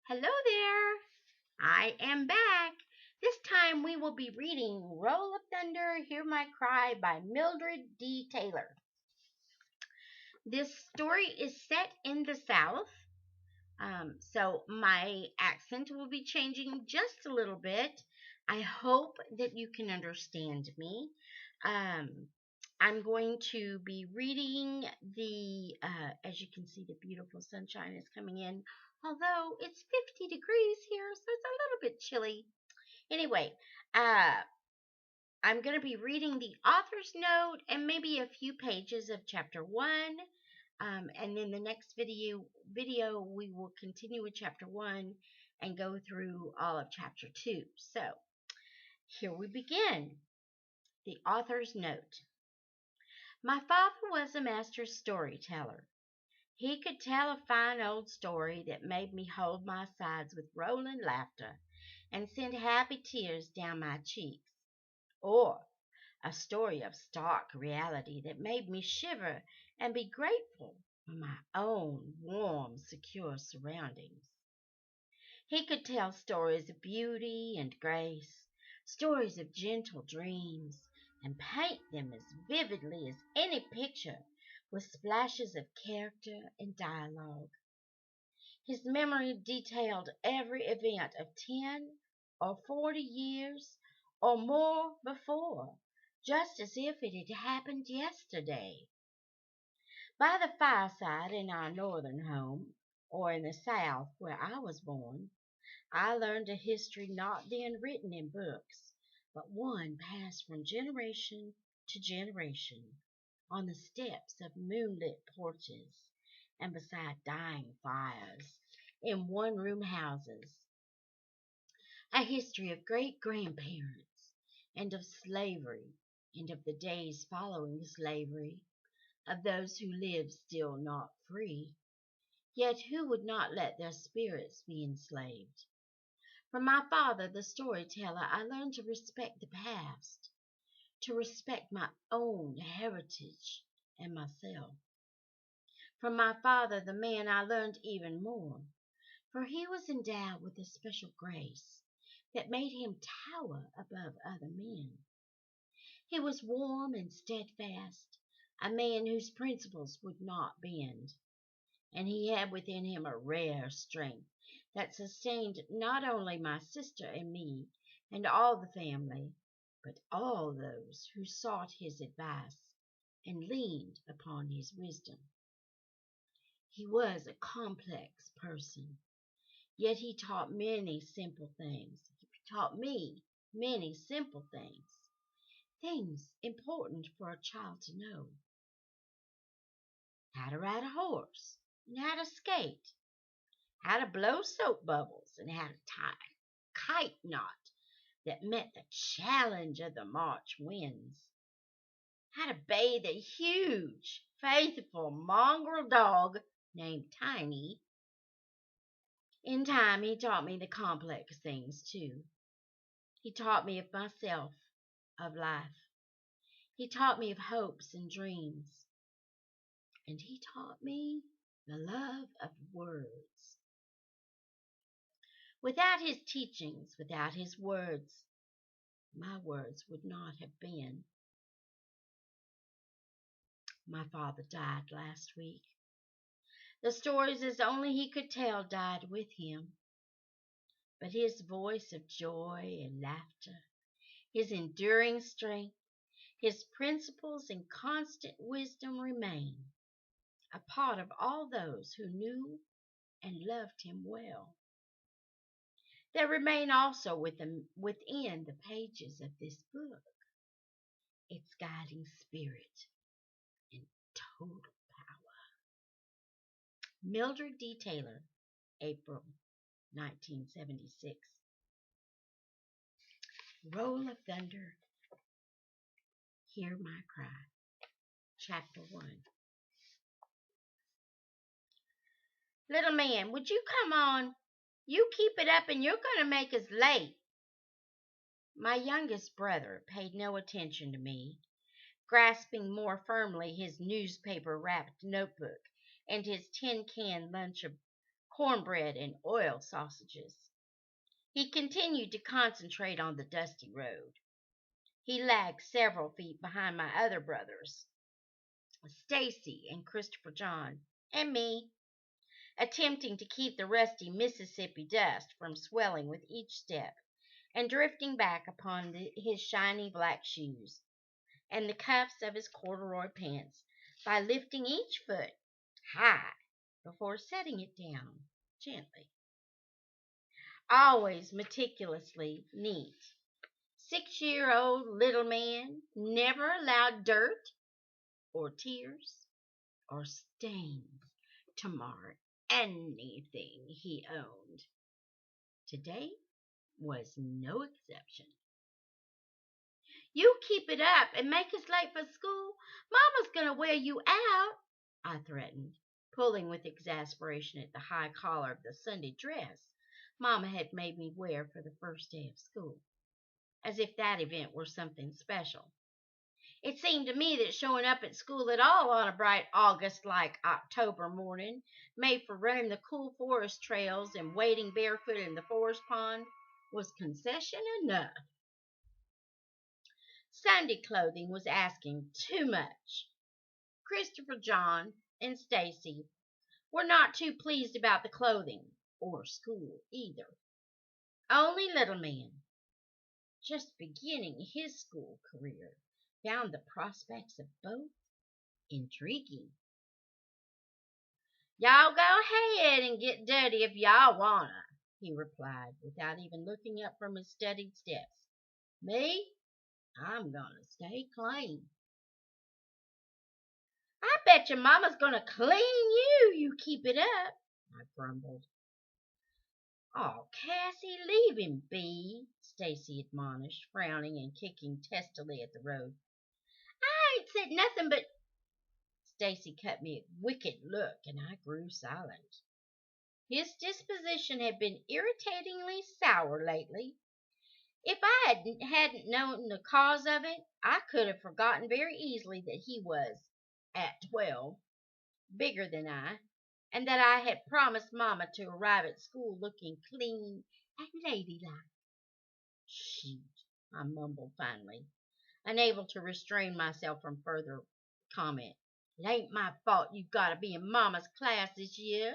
Hello there. I am back. This time we will be reading Roll of Thunder, Hear My Cry by Mildred D. Taylor. This story is set in the South, so my accent will be changing just a little bit. I hope that you can understand me. Um, I'm going to be reading as you can see, the beautiful sunshine is coming in, although it's 50 degrees here, so it's a little bit chilly. Anyway, uh, I'm going to be reading the author's note and maybe a few pages of chapter 1. And then the next video we will continue with chapter 1 and go through all of chapter 2. So here we begin. The author's note. My father was a master storyteller. He could tell a fine old story that made me hold my sides with rolling laughter and send happy tears down my cheeks, or a story of stark reality that made me shiver and be grateful for my own warm, secure surroundings. He could tell stories of beauty and grace, stories of gentle dreams, and paint them as vividly as any picture with splashes of character and dialogue. His memory detailed every event of 10 or 40 years or more before, just as if it had happened yesterday. By the fireside in our northern home, or in the South where I was born, I learned a history not then written in books, but one passed from generation to generation on the steps of moonlit porches and beside dying fires in one-room houses. A history of great-grandparents and of slavery and of the days following slavery, of those who lived still not free, yet who would not let their spirits be enslaved. From my father, the storyteller, I learned to respect the past, to respect my own heritage and myself. From my father, the man, I learned even more, for he was endowed with a special grace that made him tower above other men. He was warm and steadfast, a man whose principles would not bend, and he had within him a rare strength that sustained not only my sister and me and all the family, but all those who sought his advice and leaned upon his wisdom. He was a complex person, yet he taught many simple things. He taught me many simple things, things important for a child to know. How to ride a horse, and how to skate, how to blow soap bubbles, and how to tie a kite knot that met the challenge of the March winds, how to bathe a huge, faithful mongrel dog named Tiny. In time, he taught me the complex things, too. He taught me of myself, of life. He taught me of hopes and dreams. And he taught me the love of words. Without his teachings, without his words, my words would not have been. My father died last week. The stories as only he could tell died with him. But his voice of joy and laughter, his enduring strength, his principles and constant wisdom remain a part of all those who knew and loved him well. They remain also within the pages of this book, its guiding spirit and total power. Mildred D. Taylor, April 1976. Roll of Thunder, Hear My Cry. Chapter 1. Little man, would you come on? You keep it up and you're going to make us late. My youngest brother paid no attention to me, grasping more firmly his newspaper-wrapped notebook and his tin can lunch of cornbread, and oil sausages. He continued to concentrate on the dusty road. He lagged several feet behind my other brothers, Stacy and Christopher John, and me, attempting to keep the rusty Mississippi dust from swelling with each step and drifting back upon his shiny black shoes and the cuffs of his corduroy pants by lifting each foot high before setting it down gently. Always meticulously neat. 6-year-old little man never allowed dirt or tears or stains to mar anything he owned. Today was no exception. You keep it up and make us late for school, Mama's going to wear you out, I threatened, pulling with exasperation at the high collar of the Sunday dress Mama had made me wear for the first day of school, as if that event were something special. It seemed to me that showing up at school at all on a bright August-like October morning, made for running the cool forest trails and wading barefoot in the forest pond, was concession enough. Sunday clothing was asking too much. Christopher John and Stacy were not too pleased about the clothing, or school either. Only little man, just beginning his school career, found the prospects of both intriguing. Y'all go ahead and get dirty if y'all wanna, he replied, without even looking up from his studied steps. Me? I'm gonna stay clean. I bet your mama's gonna clean you keep it up, I grumbled. Oh, Cassie, leave him be, Stacy admonished, frowning and kicking testily at the road. I ain't said nothing but... Stacy cut me a wicked look, and I grew silent. His disposition had been irritatingly sour lately. If I hadn't known the cause of it, I could have forgotten very easily that he was, at 12, bigger than I, and that I had promised Mama to arrive at school looking clean and ladylike. Shoot, I mumbled finally, unable to restrain myself from further comment. It ain't my fault you gotta be in Mama's class this year.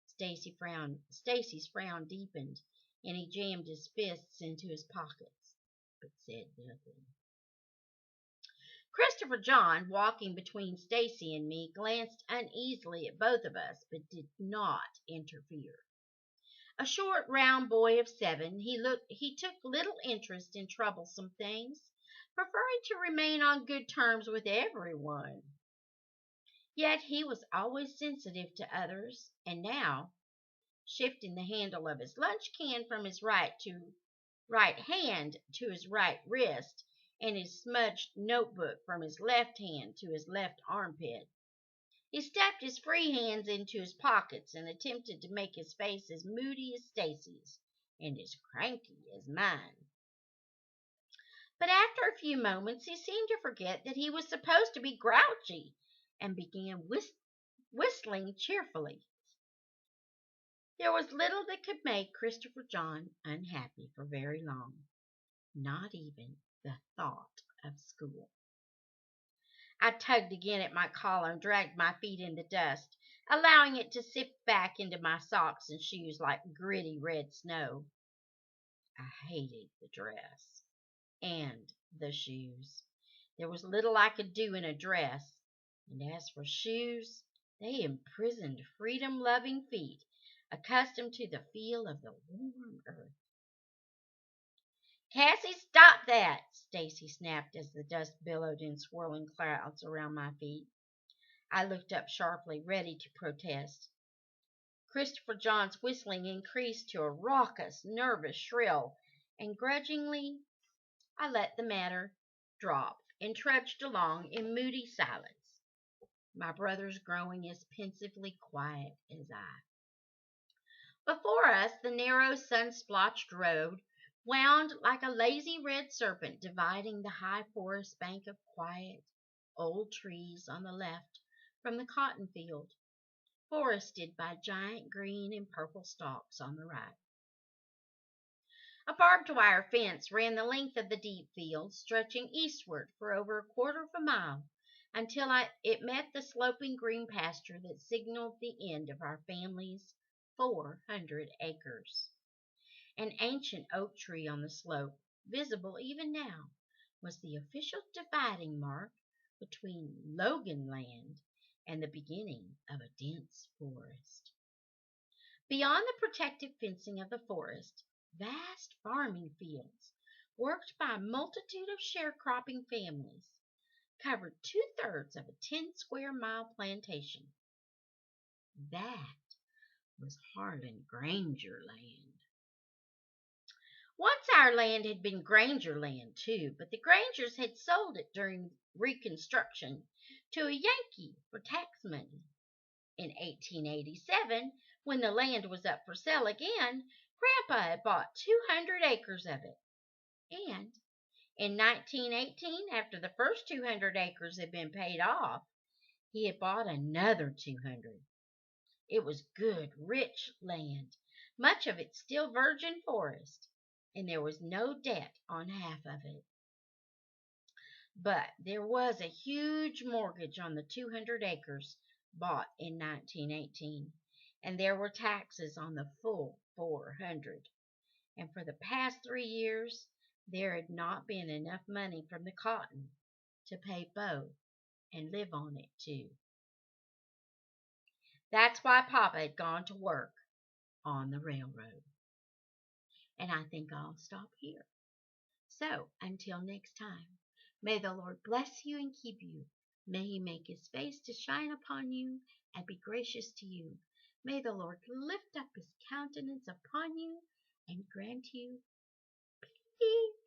Stacy's frown deepened, and he jammed his fists into his pockets, but said nothing. Christopher John, walking between Stacy and me, glanced uneasily at both of us, but did not interfere. A short, round boy of 7, he took little interest in troublesome things, preferring to remain on good terms with everyone. Yet he was always sensitive to others, and now, shifting the handle of his lunch can from his right hand to his right wrist, and his smudged notebook from his left hand to his left armpit, he stuffed his free hands into his pockets and attempted to make his face as moody as Stacy's and as cranky as mine. But after a few moments he seemed to forget that he was supposed to be grouchy and began whistling cheerfully. There was little that could make Christopher John unhappy for very long, not even the thought of school. I tugged again at my collar and dragged my feet in the dust, allowing it to sift back into my socks and shoes like gritty red snow. I hated the dress and the shoes. There was little I could do in a dress, and as for shoes, they imprisoned freedom-loving feet accustomed to the feel of the warm earth. Cassie, stop that! Stacy snapped as the dust billowed in swirling clouds around my feet. I looked up sharply, ready to protest. Christopher John's whistling increased to a raucous, nervous shrill, and grudgingly I let the matter drop and trudged along in moody silence, my brothers growing as pensively quiet as I. Before us, the narrow, sun-splotched road wound like a lazy red serpent, dividing the high forest bank of quiet, old trees on the left from the cotton field, forested by giant green and purple stalks on the right. A barbed wire fence ran the length of the deep field, stretching eastward for over a quarter of a mile until it met the sloping green pasture that signaled the end of our family's 400 acres. An ancient oak tree on the slope, visible even now, was the official dividing mark between Logan land and the beginning of a dense forest. Beyond the protective fencing of the forest, vast farming fields, worked by a multitude of sharecropping families, covered 2/3 of a 10-square-mile plantation. That was Harlan Granger land. Once our land had been Granger land, too, but the Grangers had sold it during Reconstruction to a Yankee for tax money. In 1887, when the land was up for sale again, Grandpa had bought 200 acres of it. And in 1918, after the first 200 acres had been paid off, he had bought another 200. It was good, rich land, much of it still virgin forest, and there was no debt on half of it. But there was a huge mortgage on the 200 acres bought in 1918, and there were taxes on the full 400. And for the past 3 years, there had not been enough money from the cotton to pay both and live on it too. That's why Papa had gone to work on the railroad. And I think I'll stop here. So, until next time, may the Lord bless you and keep you. May he make his face to shine upon you and be gracious to you. May the Lord lift up his countenance upon you and grant you peace.